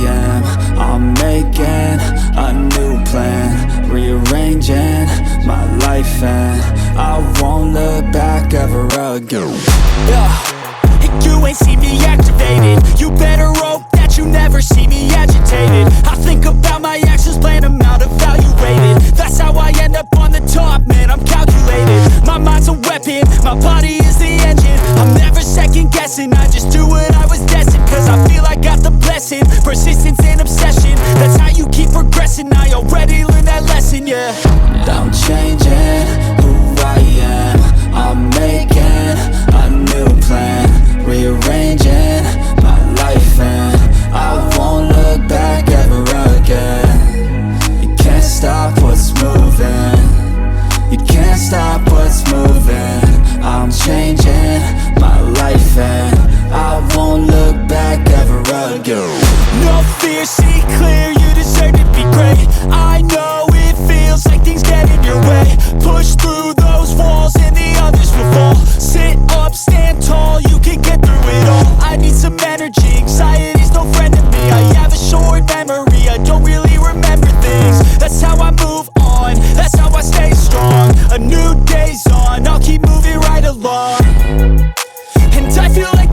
am. I'm making a new plan, rearranging my life, and I won't look back ever again. And you ain't see me activated. You better hope that you never see me agitated. I think about my actions, plan them out, evaluated. That's how I end up on the top, man, I'm calculated. My mind's a weapon, my body is the engine. I'm never second guessing, I just do what I was destined. Cause I feel I got the blessing, persistence and obsession. That's how you keep progressing, I already learned that lesson, yeah. I'm changing who I am. I'm making a new plan, rearranging my life, and I won't look back ever again. You can't stop what's moving, you can't stop what's moving. I'm changing my life, and I won't look back ever again. No fear, see clear, you deserve to be great. I know it feels like things get in your way. Push through those walls and the others will fall. Sit up, stand tall, you can get through it all. I need some energy, anxiety's no friend to me. I have a short memory, I don't really remember things. That's how I move on, that's how I stay strong. A new day's on, I'll keep moving right along. And I feel like